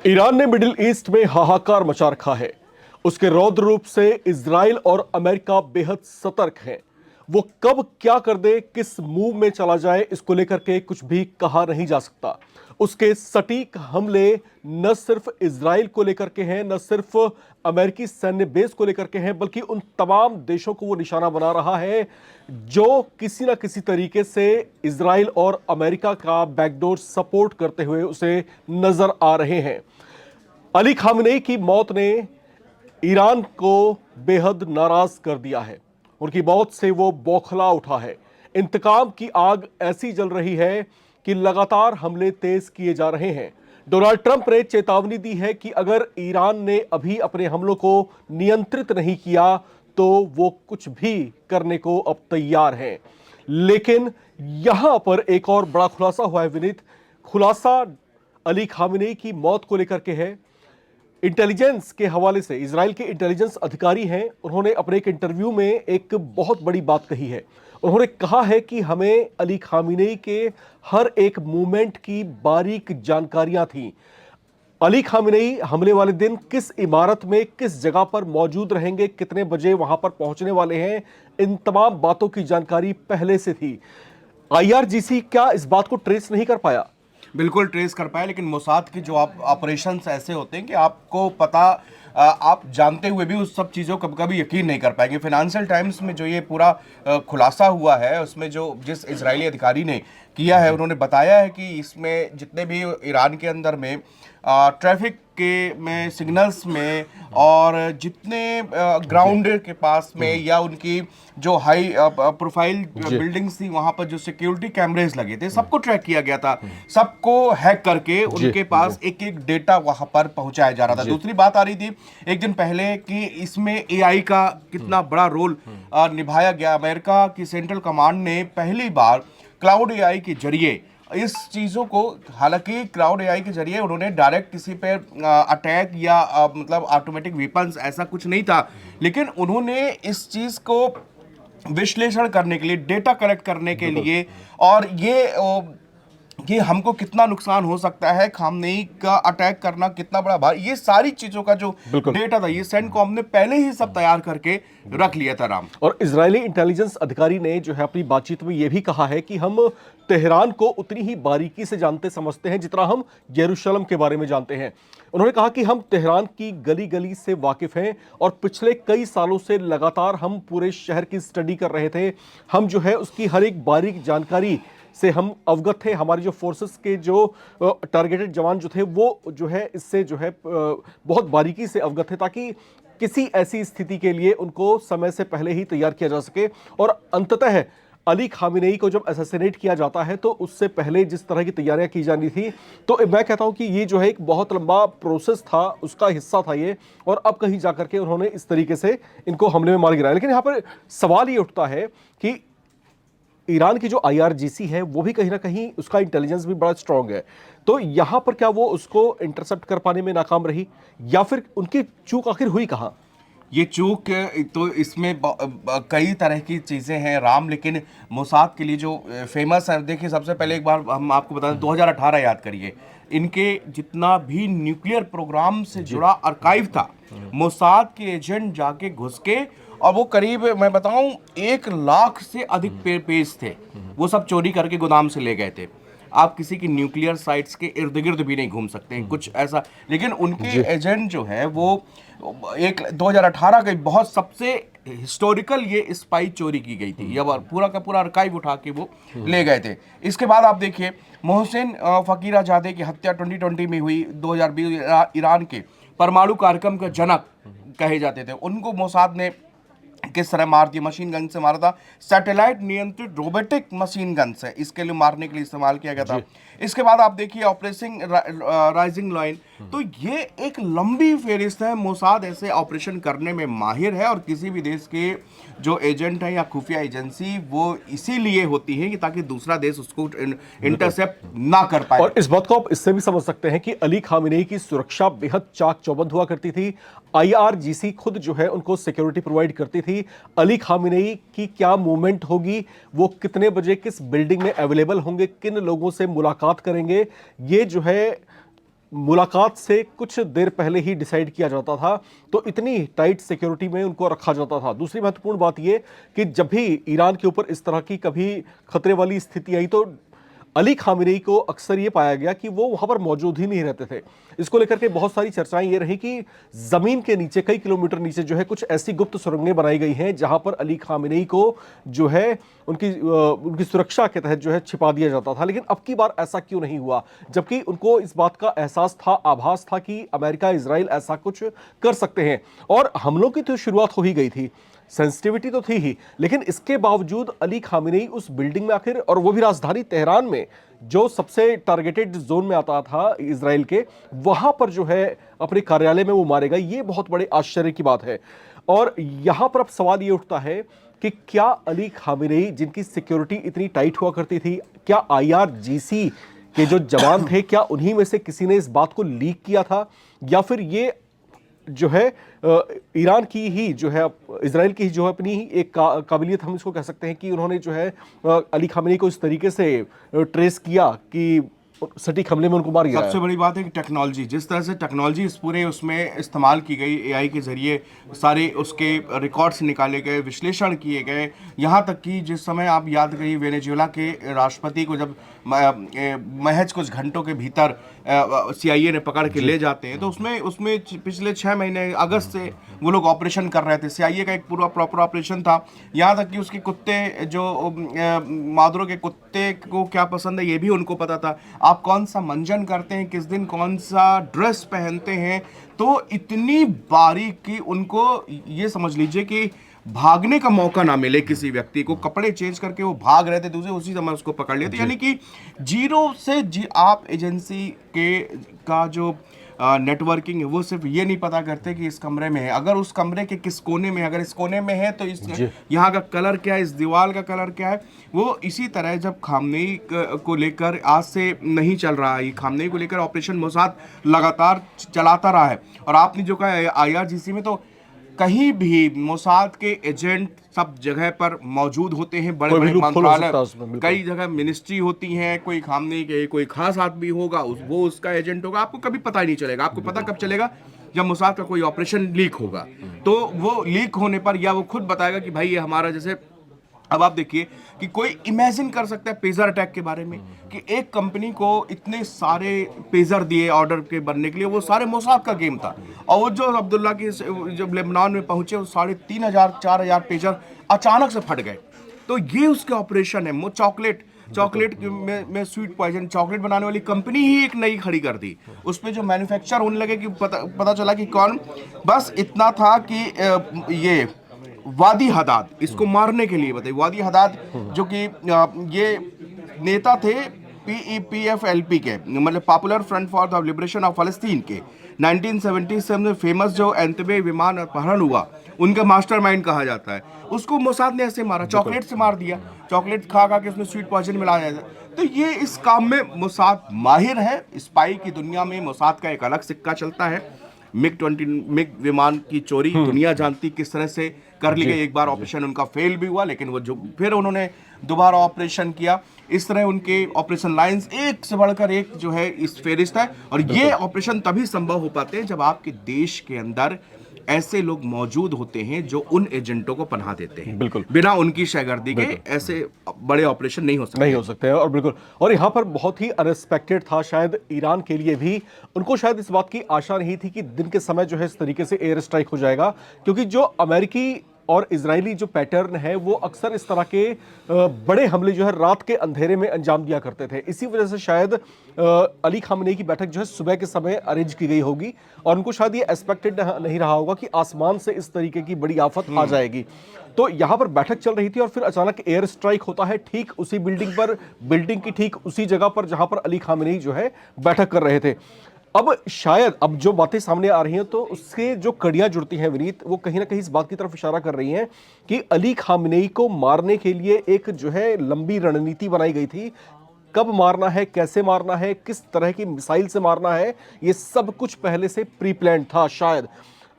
Iran ने middle east में हाहाकार मचा रखा है। उसके रौद्र रूप से इजराइल और अमेरिका बेहद सतर्क हैं। वो कब क्या कर दे, किस मूव में चला जाए, इसको लेकर के कुछ भी कहा नहीं जा सकता। उसके सटीक हमले न सिर्फ इजराइल को लेकर के हैं, न सिर्फ अमेरिकी सैन्य बेस को लेकर के हैं, बल्कि उन तमाम देशों को वो निशाना बना रहा है जो किसी न किसी तरीके से इजराइल और अमेरिका का बैकडोर सपोर्ट करते हुए उसे नजर आ रहे हैं। अली खामनेई की मौत ने ईरान को बेहद नाराज कर दिया है। उनकी मौत से वो बौखला उठा है। इंतकाम की आग ऐसी जल रही है कि लगातार हमले तेज किए जा रहे हैं। डोनाल्ड ट्रंप ने चेतावनी दी है कि अगर ईरान ने अभी अपने हमलों को नियंत्रित नहीं किया तो वो कुछ भी करने को अब तैयार हैं। लेकिन यहां पर एक और बड़ा खुलासा हुआ है विनीत। खुलासा अली खामनेई की मौत को लेकर के है। इंटेलिजेंस के हवाले से इजराइल के इंटेलिजेंस अधिकारी हैं, उन्होंने अपने एक इंटरव्यू में एक बहुत बड़ी बात कही है। उन्होंने कहा है कि हमें अली खामनेई के हर एक मूवमेंट की बारीक जानकारियां थीं। अली खामनेई हमले वाले दिन किस इमारत में, किस जगह पर मौजूद रहेंगे, कितने बजे वहां पर पहुंचने वाले हैं, इन तमाम बातों की जानकारी पहले से थी। आईआरजीसी क्या इस बात को ट्रेस नहीं कर पाया? बिल्कुल ट्रेस कर पाए, लेकिन मोसाद के जो ऑपरेशंस ऐसे होते हैं कि आपको पता, आप जानते हुए भी उस सब चीज़ों को कभी यकीन नहीं कर पाएंगे। फाइनेंशियल टाइम्स में जो ये पूरा खुलासा हुआ है, उसमें जो जिस इजरायली अधिकारी ने किया है, उन्होंने बताया है कि इसमें जितने भी ईरान के अंदर में ट्रैफिक के में, सिग्नल्स में, और जितने ग्राउंड के पास में या उनकी जो हाई प्रोफाइल बिल्डिंग्स थी, वहां पर जो सिक्योरिटी कैमरेज लगे थे, सबको ट्रैक किया गया था। सबको हैक करके उनके पास एक एक डेटा वहां पर पहुंचाया जा रहा था। दूसरी बात आ रही थी एक दिन पहले कि इसमें एआई का कितना बड़ा रोल निभाया गया। अमेरिका की सेंट्रल कमांड ने पहली बार क्लाउड एआई के जरिए इस चीज़ों को, हालांकि क्लाउड एआई के जरिए उन्होंने डायरेक्ट किसी पे अटैक या मतलब ऑटोमेटिक वेपन्स ऐसा कुछ नहीं था, लेकिन उन्होंने इस चीज़ को विश्लेषण करने के लिए, डेटा कलेक्ट करने के लिए, और ये हमको कितना नुकसान हो सकता है, खामनेई का अटैक करना कितना बड़ा भारी, ये सारी चीजों का जो डेटा था, ये सेंटकॉम ने पहले ही सब तैयार करके रख लिया था राम। और इजरायली इंटेलिजेंस अधिकारी ने जो है अपनी बातचीत में यह भी कहा है कि हम तेहरान को उतनी ही बारीकी से जानते समझते हैं जितना हम यरूशलेम के बारे में जानते हैं। उन्होंने कहा कि हम तेहरान की गली गली से वाकिफ हैं और पिछले कई सालों से लगातार हम पूरे शहर की स्टडी कर रहे थे। हम जो है उसकी हर एक बारीक जानकारी से हम अवगत थे। हमारी जो फोर्सेस के जो टारगेटेड जवान जो थे वो जो है इससे जो है बहुत बारीकी से अवगत थे, ताकि किसी ऐसी स्थिति के लिए उनको समय से पहले ही तैयार किया जा सके। और अंततः अली खामनेई को जब असैसिनेट किया जाता है तो उससे पहले जिस तरह की तैयारियां की जानी थी, तो मैं कहता हूं कि ये जो है एक बहुत लंबा प्रोसेस था, उसका हिस्सा था ये। और अब कहीं जाकर के उन्होंने इस तरीके से इनको हमले में मार गिराया। लेकिन यहां पर सवाल ये उठता है कि ईरान की जो आईआरजीसी है वो भी कहीं ना कहीं उसका इंटेलिजेंस भी बड़ा स्ट्रांग है, तो यहां पर क्या वो उसको इंटरसेप्ट कर पाने में नाकाम रही, या फिर उनकी चूक आखिर हुई कहां? ये चूक तो इसमें कई तरह की चीज़ें हैं राम, लेकिन मोसाद के लिए जो फेमस है, देखिए सबसे पहले एक बार हम आपको बता दें 2018 याद करिए, इनके जितना भी न्यूक्लियर प्रोग्राम से जुड़ा आर्काइव था, मोसाद के एजेंट जाके घुस के, और वो करीब मैं बताऊं 1 लाख से अधिक पेज थे, वो सब चोरी करके गोदाम से ले गए थे। आप किसी की न्यूक्लियर साइट्स के इर्द गिर्द भी नहीं घूम सकते हैं, कुछ ऐसा। लेकिन उनके एजेंट जो है वो एक 2018 का बहुत सबसे हिस्टोरिकल ये स्पाई चोरी की गई थी, या पूरा का पूरा आर्काइव उठा के वो ले गए थे। इसके बाद आप देखिए मोहसिन फ़कीराज़ादे की हत्या 2020 में हुई। 2020 ईरान के परमाणु कार्यक्रम का जनक कहे जाते थे, उनको मोसाद ने किस तरह मार दिया, मशीन गन से मारा था। सैटेलाइट नियंत्रित रोबोटिक मशीन गन से इसके लिए मारने के लिए इस्तेमाल किया गया था। इसके बाद आप देखिए ऑपरेशन राइजिंग लाइन, तो ये एक लंबी फेरिस्त है। मोसाद ऐसे ऑपरेशन करने में माहिर है, और किसी भी देश के जो एजेंट है या खुफिया एजेंसी वो इसीलिए होती है कि ताकि दूसरा देश उसको इंटरसेप्ट ना कर पाए। और इस बात को आप इससे भी समझ सकते हैं कि अली खामनेई की सुरक्षा बेहद चाक चौबंद हुआ करती थी। आईआरजीसी खुद जो है उनको सिक्योरिटी प्रोवाइड करती थी। अली खामेनेई की क्या मूवमेंट होगी, वो कितने बजे किस बिल्डिंग में अवेलेबल होंगे, किन लोगों से मुलाकात करेंगे, ये जो है मुलाकात से कुछ देर पहले ही डिसाइड किया जाता था। तो इतनी टाइट सिक्योरिटी में उनको रखा जाता था। दूसरी महत्वपूर्ण बात यह कि जब भी ईरान के ऊपर इस तरह की कभी खतरे वाली स्थिति आई तो अली खामेनेई को अक्सर ये पाया गया कि वो वहां पर मौजूद ही नहीं रहते थे। इसको लेकर के बहुत सारी चर्चाएं ये रही कि जमीन के नीचे कई किलोमीटर नीचे जो है कुछ ऐसी गुप्त सुरंगें बनाई गई हैं जहां पर अली खामेनेई को जो है उनकी सुरक्षा के तहत जो है छिपा दिया जाता था। लेकिन अब की बार ऐसा क्यों नहीं हुआ, जबकि उनको इस बात का एहसास था, आभास था कि अमेरिका इजराइल ऐसा कुछ कर सकते हैं और हमलों की तो शुरुआत हो ही गई थी, सेंसिटिविटी तो थी ही, लेकिन इसके बावजूद अली खामेनेई उस बिल्डिंग में आखिर, और वो भी राजधानी तेहरान में जो सबसे टारगेटेड जोन में आता था इजराइल के, वहां पर जो है अपने कार्यालय में वो मारे गए। ये बहुत बड़े आश्चर्य की बात है। और यहां पर अब सवाल ये उठता है कि क्या अली खामेनेई, जिनकी सिक्योरिटी इतनी टाइट हुआ करती थी, क्या IRGC के जो जवान थे, क्या उन्हीं में से किसी ने इस बात को लीक किया था, या फिर ये जो है ईरान की ही जो है, इजराइल की ही जो है अपनी ही एक काबिलियत हम इसको कह सकते हैं कि उन्होंने जो है अली खामेनेई को इस तरीके से ट्रेस किया कि सटीक हमले में उनको मार गिराया। सबसे बड़ी बात है कि टेक्नोलॉजी, जिस तरह से टेक्नोलॉजी इस पूरे उसमें इस्तेमाल की गई, AI के जरिए सारे उसके रिकॉर्ड्स निकाले गए, विश्लेषण किए गए, यहाँ तक कि जिस समय आप याद करिए वेनेजुएला के राष्ट्रपति को जब महज कुछ घंटों के भीतर CIA ने पकड़ के ले जाते हैं, तो उसमें पिछले 6 महीने अगस्त से वो लोग ऑपरेशन कर रहे थे। CIA का एक पूरा प्रॉपर ऑपरेशन था। यहाँ तक कि उसके कुत्ते जो मादुरो के कुत्ते को क्या पसंद है ये भी उनको पता था। आप कौन सा मंजन करते हैं, किस दिन कौन सा ड्रेस पहनते हैं, तो इतनी बारीकी उनको, ये समझ लीजिए कि भागने का मौका ना मिले किसी व्यक्ति को। कपड़े चेंज करके वो भाग रहे थे, दूसरे उसी समय उसको पकड़ लिए थे। यानी कि जीरो से आप एजेंसी का जो नेटवर्किंग है वो सिर्फ ये नहीं पता करते कि इस कमरे में है, अगर उस कमरे के किस कोने में है, अगर इस कोने में है तो इस यहाँ का कलर क्या है, इस दीवार का कलर क्या है। वो इसी तरह जब खामनेई को लेकर आज से नहीं चल रहा है, खामनेई को लेकर ऑपरेशन मोसाद लगातार चलाता रहा है। और आपने जो कहा IRGC में, तो कहीं भी मोसाद के एजेंट सब जगह पर मौजूद होते हैं, बड़े बड़े मंत्रालय, कई जगह मिनिस्ट्री होती हैं, कोई खामनेई के कोई खास आदमी होगा, वो उसका एजेंट होगा, आपको कभी पता ही नहीं चलेगा। आपको पता कब चलेगा, जब मोसाद का कोई ऑपरेशन लीक होगा। तो वो लीक होने पर या वो खुद बताएगा कि भाई ये हमारा, जैसे अब आप देखिए कि कोई इमेजिन कर सकता है पेजर अटैक के बारे में कि एक कंपनी को इतने सारे पेजर दिए ऑर्डर के बनने के लिए, वो सारे मोसाद का गेम था। और वो जो अब्दुल्ला की जब लेबनान में पहुंचे, वो 3,500-4,000 पेजर अचानक से फट गए। तो ये उसके ऑपरेशन है। चॉकलेट में स्वीट पॉइजन, चॉकलेट बनाने वाली कंपनी ही एक नई खड़ी कर दी, उसमें जो मैन्युफैक्चर होने लगे कि पता चला कि कौन, बस इतना था कि ये वादी हदाद, इसको मारने के लिए बताइए, वादी हदाद जो कि ये नेता थे PEPFLP के, मतलब popular front for the liberation of फलस्तीन के, 1977 में फेमस जो एंतबे विमान अपहरण हुआ, उनका मास्टरमाइंड कहा जाता है। उसको मोसाद ने ऐसे मारा, चॉकलेट से मार दिया, चॉकलेट खा के उसमें स्वीट पॉइजन मिलाया जाता है। तो ये इस काम में मोसाद माहिर है। स्पाई की दुनिया में मोसाद का एक अलग सिक्का चलता है। मिग विमान की चोरी दुनिया जानती किस तरह से कर ली गई। एक बार ऑपरेशन उनका फेल भी हुआ, लेकिन वो जो फिर उन्होंने दोबारा ऑपरेशन किया। इस तरह उनके ऑपरेशन लाइंस एक से बढ़कर एक जो है इस फेरिस्त है। और ये ऑपरेशन तभी संभव हो पाते हैं जब आपके देश के अंदर ऐसे लोग मौजूद होते हैं जो उन एजेंटों को पनाह देते हैं। बिल्कुल, बिना उनकी शहगर्दी के ऐसे बड़े ऑपरेशन नहीं हो सकते हैं। और बिल्कुल, और यहाँ पर बहुत ही अनएक्सपेक्टेड था शायद ईरान के लिए भी। उनको शायद इस बात की आशा नहीं थी कि दिन के समय जो है इस तरीके से एयर स्ट्राइक हो जाएगा, क्योंकि जो अमेरिकी और इजरायली जो पैटर्न है वो अक्सर इस तरह के बड़े हमले जो है रात के अंधेरे में अंजाम दिया करते थे। इसी वजह से शायद अली खामेनेई की बैठक जो है सुबह के समय अरेंज की गई होगी, और उनको शायद ये एक्सपेक्टेड नहीं रहा होगा कि आसमान से इस तरीके की बड़ी आफत आ जाएगी। तो यहाँ पर बैठक चल रही थी और फिर अचानक एयर स्ट्राइक होता है ठीक उसी बिल्डिंग पर, बिल्डिंग की ठीक उसी जगह पर जहां पर अली खामेनेई जो है बैठक कर रहे थे। अब शायद अब जो बातें सामने आ रही हैं तो उससे जो कड़ियां जुड़ती हैं विनीत, वो कहीं ना कहीं इस बात की तरफ इशारा कर रही हैं कि अली खामेनेई को मारने के लिए एक जो है लंबी रणनीति बनाई गई थी। कब मारना है, कैसे मारना है, किस तरह की मिसाइल से मारना है, ये सब कुछ पहले से प्री प्लान था शायद।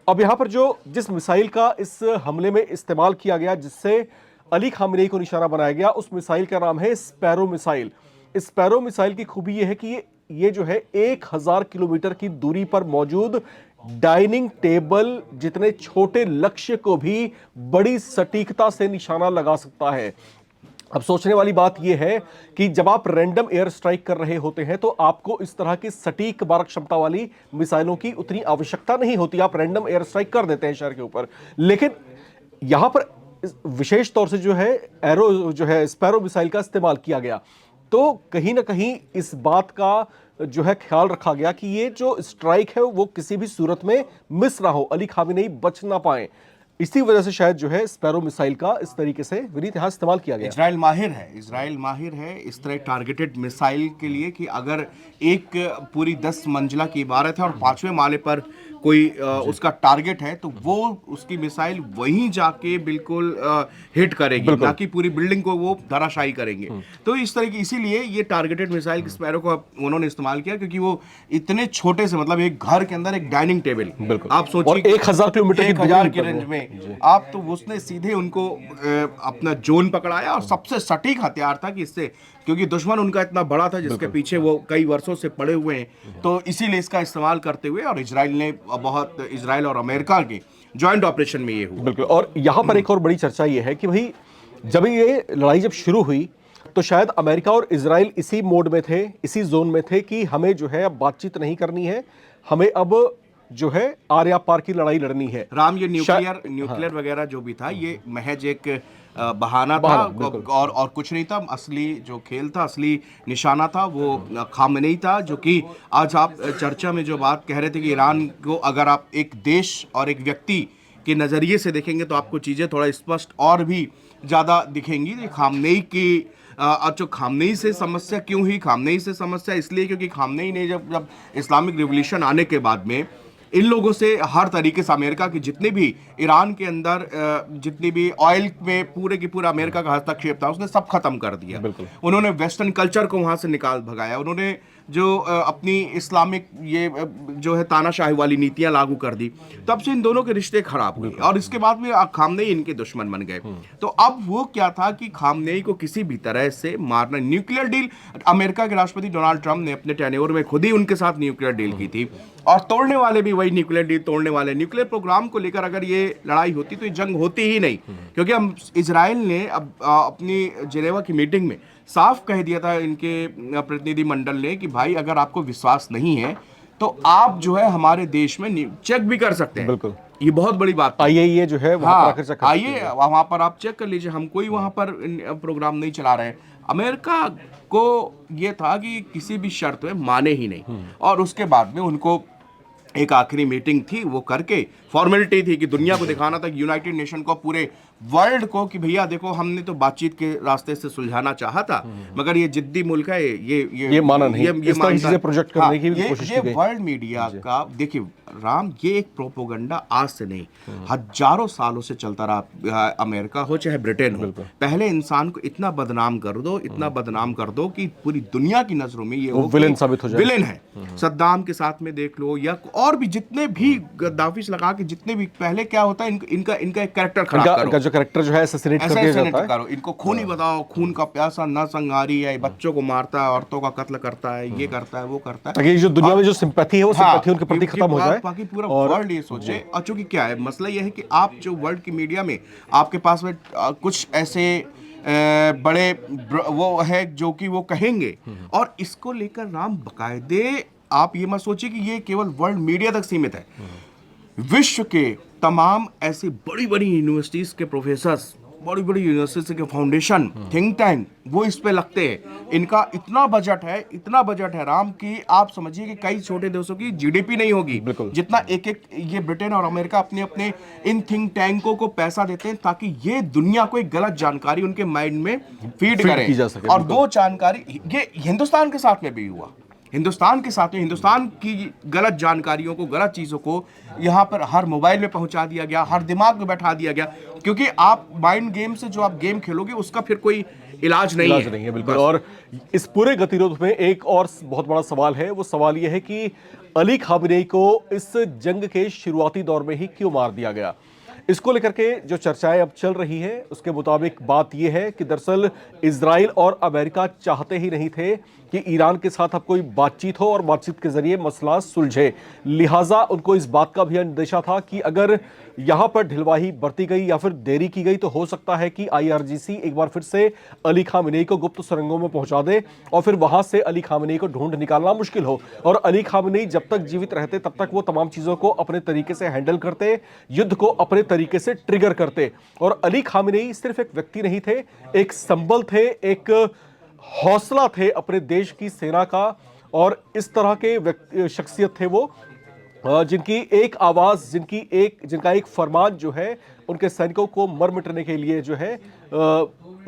अब यहाँ पर जो जिस मिसाइल का इस हमले में इस्तेमाल किया गया, जिससे अली खामनेई को निशाना बनाया गया, उस मिसाइल का नाम है स्पैरो मिसाइल। स्पैरो मिसाइल की खूबी यह है कि ये जो है 1000 किलोमीटर की दूरी पर मौजूद डाइनिंग टेबल जितने छोटे लक्ष्य को भी बड़ी सटीकता से निशाना लगा सकता है। अब सोचने वाली बात यह है कि जब आप रैंडम एयर स्ट्राइक कर रहे होते हैं तो आपको इस तरह की सटीक मारक क्षमता वाली मिसाइलों की उतनी आवश्यकता नहीं होती। आप रैंडम एयर स्ट्राइक कर देते हैं शहर के ऊपर, लेकिन यहां पर विशेष तौर से जो है एरो जो है स्पैरो मिसाइल का इस्तेमाल किया गया। तो कहीं ना कहीं इस बात का जो है ख्याल रखा गया कि ये जो स्ट्राइक है वो किसी भी सूरत में मिस ना हो, अली खामेनेई बच ना पाए। इसी वजह से शायद जो है स्पैरो मिसाइल का इस तरीके से विनीत यहां इस्तेमाल किया गया। इजराइल माहिर है इस तरह टारगेटेड मिसाइल के लिए कि अगर एक पूरी 10 मंजिला की इमारत है और 5वें माले पर कोई उसका टारगेट है तो वो उसकी मिसाइल वहीं जाके बिल्कुल हिट करेगी, ना कि पूरी बिल्डिंग को वो धराशायी करेंगे। तो इस तरह की इसीलिए ये टारगेटेड मिसाइल स्पैरो को उन्होंने इस्तेमाल किया, क्योंकि वो इतने छोटे से मतलब एक घर के अंदर एक डाइनिंग टेबल, आप सोचिए 1000 किलोमीटर की रेंज में आप, तो उसने सीधे उनको अपना जोन पकड़ाया और सबसे सटीक हथियार था कि इससे, क्योंकि दुश्मन उनका इतना बड़ा था जिसके पीछे वो कई वर्षों से पड़े हुए हैं, तो इसीलिए इसका इस्तेमाल करते हुए और इजराइल और अमेरिका के जॉइंट ऑपरेशन में ये हुआ। बिल्कुल। और यहां पर एक और बड़ी चर्चा ये है कि भाई जब ये लड़ाई जब शुरू हुई तो शायद अमेरिका और इजराइल इसी मोड में थे, इसी जोन में थे कि हमें जो है अब बातचीत नहीं करनी है, हमें अब जो है आर्या पार की लड़ाई लड़नी है। राम, ये न्यूक्लियर वगैरह जो भी था ये महज एक बहाना था और कुछ नहीं था। असली जो खेल था, असली निशाना था वो खामनेई था, जो कि आज आप चर्चा में जो बात कह रहे थे कि ईरान को अगर आप एक देश और एक व्यक्ति के नज़रिए से देखेंगे तो आपको चीज़ें थोड़ा स्पष्ट और भी ज़्यादा दिखेंगी। खामनेई की जो खामनेई से समस्या क्यों हुई? खामनेई से समस्या इसलिए क्योंकि खामनेई ने जब इस्लामिक रिवॉल्यूशन आने के बाद में इन लोगों से हर तरीके से अमेरिका की जितने भी ईरान के अंदर जितनी भी ऑयल में पूरे की पूरा अमेरिका का हस्तक्षेप था उसने सब खत्म कर दिया। उन्होंने वेस्टर्न कल्चर को वहां से निकाल भगाया। उन्होंने जो अपनी इस्लामिक ये जो है तानाशाही वाली नीतियां लागू कर दी। तब से इन दोनों के रिश्ते खराब हुए और इसके बाद में खामनेई इनके दुश्मन बन गए। तो अब वो क्या था कि खामनेई को किसी भी तरह से मारना। न्यूक्लियर डील अमेरिका के राष्ट्रपति डोनाल्ड ट्रंप ने अपने टेन्योर में खुद ही उनके साथ न्यूक्लियर डील की थी और तोड़ने वाले भी वही न्यूक्लियर डील तोड़ने वाले। न्यूक्लियर प्रोग्राम को लेकर अगर ये लड़ाई होती तो ये जंग होती ही नहीं, क्योंकि हम इजराइल ने अब अपनी जिनेवा की मीटिंग में साफ कह दिया था इनके प्रतिनिधि मंडल ने कि भाई अगर आपको विश्वास नहीं है तो आप जो है हमारे देश में चेक भी कर सकते हैं। बिल्कुल, ये बहुत बड़ी बात है। आइए जो है वहां पर चेक आइए वहां पर आप चेक कर लीजिए, हम कोई वहां पर प्रोग्राम नहीं चला रहे हैं। अमेरिका को ये था कि किसी भी शर्त में माने ही नहीं और उसके बाद में उनको एक आखिरी मीटिंग थी वो करके फॉर्मेलिटी थी कि दुनिया को दिखाना था कि यूनाइटेड नेशन को, पूरे वर्ल्ड को कि भैया देखो हमने तो बातचीत के रास्ते से सुलझाना चाहा था मगर ये जिद्दी मुल्क है, ये माना नहीं, इस तरह की चीजें प्रोजेक्ट करने की कोशिश की गई। वर्ल्ड मीडिया का देखिए राम, ये एक प्रोपोगंडा आज से नहीं हजारों सालों से चलता रहा। अमेरिका हो चाहे ब्रिटेन हो, पहले इंसान को इतना बदनाम कर दो, इतना बदनाम कर दो कि पूरी दुनिया की नजरों में ये विलेन साबित हो जाए। विलेन है। सद्दाम के साथ में देख लो या और भी जितने भी गद्दाफी से लगा के जितने भी, पहले क्या होता है इनका एक कैरेक्टर खराब करो, जो कैरेक्टर जो है असैसिनेट करके जाता है, करो इनको, खूनी बताओ, खून का प्यासा न संहारी है, बच्चों को मारता है, औरतों का कत्ल करता है, ये करता है वो करता है, ताकि जो दुनिया में जो सिंपैथी है वो सिंपैथी उनके प्रति खत्म हो जाए। बाकी पूरा वर्ल्ड ये सोचे। और चूंकि क्या है मसला ये है कि आप जो वर्ल्ड की मीडिया में आपके पास में कुछ ऐसे बड़े वो है जो कि वो कहेंगे और इसको लेकर राम बकायदे आप ये मत सोचिए कि ये केवल वर्ल्ड मीडिया तक सीमित है। विश्व के तमाम ऐसी बड़ी बड़ी यूनिवर्सिटीज के प्रोफेसर्स, बड़ी बड़ी यूनिवर्सिटी के फाउंडेशन, थिंक टैंक वो इस पे लगते हैं। इनका इतना बजट है राम कि आप समझिए कि कई छोटे देशों की जीडीपी नहीं होगी जितना एक ये ब्रिटेन और अमेरिका अपने अपने इन थिंक टैंकों को पैसा देते हैं ताकि ये दुनिया को एक गलत जानकारी उनके माइंड में फीड करें। और वो जानकारी ये हिंदुस्तान के साथ में भी हुआ। हिंदुस्तान के साथ में हिंदुस्तान की गलत जानकारियों को, गलत चीज़ों को यहाँ पर हर मोबाइल में पहुँचा दिया गया, हर दिमाग में बैठा दिया गया। क्योंकि आप माइंड गेम से जो आप गेम खेलोगे उसका फिर कोई इलाज नहीं है। बिल्कुल। और इस पूरे गतिरोध में एक और बहुत बड़ा सवाल है। वो सवाल यह है कि अली खामेनेई को इस जंग के शुरुआती दौर में ही क्यों मार दिया गया। इसको लेकर के जो चर्चाएं अब चल रही है उसके मुताबिक बात यह है कि दरअसल इजराइल और अमेरिका चाहते ही नहीं थे कि ईरान के साथ अब कोई बातचीत हो और बातचीत के जरिए मसला सुलझे। लिहाजा उनको इस बात का भी अंदेशा था कि अगर यहां पर ढिलवाही बरती गई या फिर देरी की गई तो हो सकता है कि आईआरजीसी एक बार फिर से अली खामेनेई को गुप्त सुरंगों में पहुंचा दे और फिर वहां से अली खामेनेई को ढूंढ निकालना मुश्किल हो। और अली खामेनेई जब तक जीवित रहते तब तक वो तमाम चीजों को अपने तरीके से हैंडल करते, युद्ध को अपने तरीके से ट्रिगर करते। और अली खामेनेई सिर्फ एक व्यक्ति नहीं थे, एक संबल थे, एक हौसला थे अपने देश की सेना का। और इस तरह के शख्सियत थे वो जिनकी एक आवाज, जिनका एक फरमान जो है उनके सैनिकों को मर मिटने के लिए जो है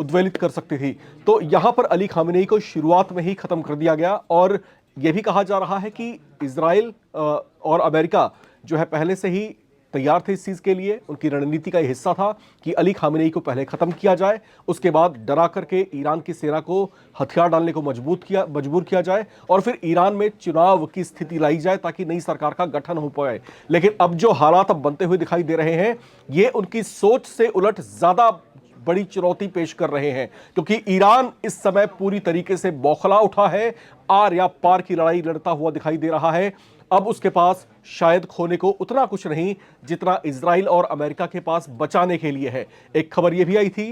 उद्वेलित कर सकती थी। तो यहां पर अली खामेनेई को शुरुआत में ही खत्म कर दिया गया। और यह भी कहा जा रहा है कि इजराइल और अमेरिका जो है पहले से ही तैयार थे इस चीज के लिए। उनकी रणनीति का यह हिस्सा था कि अली खामेनेई को पहले खत्म किया जाए, उसके बाद डरा करके ईरान की सेना को हथियार डालने को मजबूर किया जाए और फिर ईरान में चुनाव की स्थिति लाई जाए ताकि नई सरकार का गठन हो पाए। लेकिन अब जो हालात अब बनते हुए दिखाई दे रहे हैं ये उनकी सोच से उलट ज्यादा बड़ी चुनौती पेश कर रहे हैं, क्योंकि ईरान इस समय पूरी तरीके से बौखला उठा है, आर या पार की लड़ाई लड़ता हुआ दिखाई दे रहा है। अब उसके पास शायद खोने को उतना कुछ नहीं जितना इजराइल और अमेरिका के पास बचाने के लिए है। एक खबर यह भी आई थी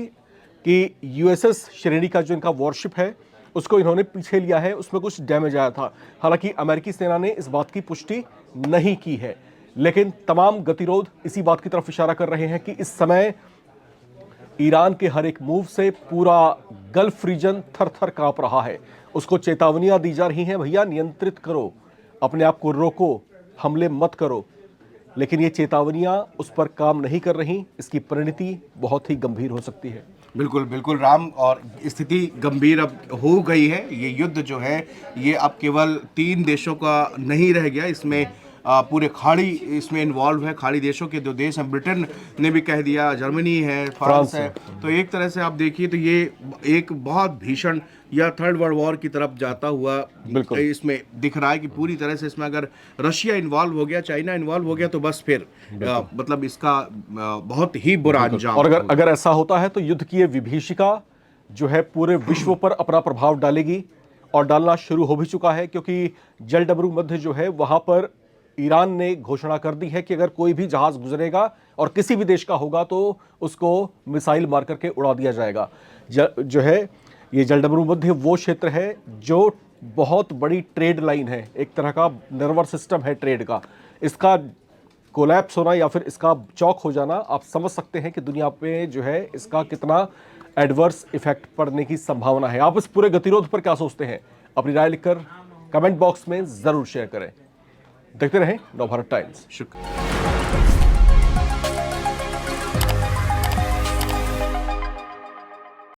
कि यूएसएस श्रेणी का जो इनका वॉरशिप है उसको इन्होंने पीछे लिया है, उसमें कुछ डैमेज आया था। हालांकि अमेरिकी सेना ने इस बात की पुष्टि नहीं की है, लेकिन तमाम गतिरोध इसी बात की तरफ इशारा कर रहे हैं कि इस समय ईरान के हर एक मूव से पूरा गल्फ रीजन थर थर कांप रहा है। उसको चेतावनियां दी जा रही हैं, भैया नियंत्रित करो, अपने आप को रोको, हमले मत करो। लेकिन ये चेतावनियां उस पर काम नहीं कर रही। इसकी परिणति बहुत ही गंभीर हो सकती है। बिल्कुल बिल्कुल राम, और स्थिति गंभीर अब हो गई है। ये युद्ध जो है ये अब केवल 3 देशों का नहीं रह गया, इसमें पूरे खाड़ी इसमें इन्वॉल्व है। खाड़ी देशों के 2 देश हैं, ब्रिटेन ने भी कह दिया, जर्मनी है, फ्रांस है। तो एक तरह से आप देखिए तो ये एक बहुत भीषण या थर्ड वर्ल्ड वॉर की तरफ जाता हुआ इसमें दिख रहा है कि पूरी तरह से इसमें अगर रशिया इन्वॉल्व हो गया, चाइना इन्वॉल्व हो गया तो बस फिर मतलब इसका बहुत ही बुरा अंजाम। और अगर ऐसा होता है तो युद्ध की ये विभीषिका जो है पूरे विश्व पर अपना प्रभाव डालेगी और डालना शुरू हो भी चुका है, क्योंकि जलडमरू मध्य जो है वहां पर ईरान ने घोषणा कर दी है कि अगर कोई भी जहाज गुजरेगा और किसी भी देश का होगा तो उसको मिसाइल मार करके उड़ा दिया जाएगा। जो है ये जलडमरू मध्य वो क्षेत्र है जो बहुत बड़ी ट्रेड लाइन है, एक तरह का नर्वस सिस्टम है ट्रेड का। इसका कोलैप्स होना या फिर इसका चौक हो जाना आप समझ सकते हैं कि दुनिया पे जो है इसका कितना एडवर्स इफेक्ट पड़ने की संभावना है। आप इस पूरे गतिरोध पर क्या सोचते हैं? अपनी राय लिखकर कमेंट बॉक्स में जरूर शेयर करें। देखते रहें नवभारत टाइम्स। शुक्रिया।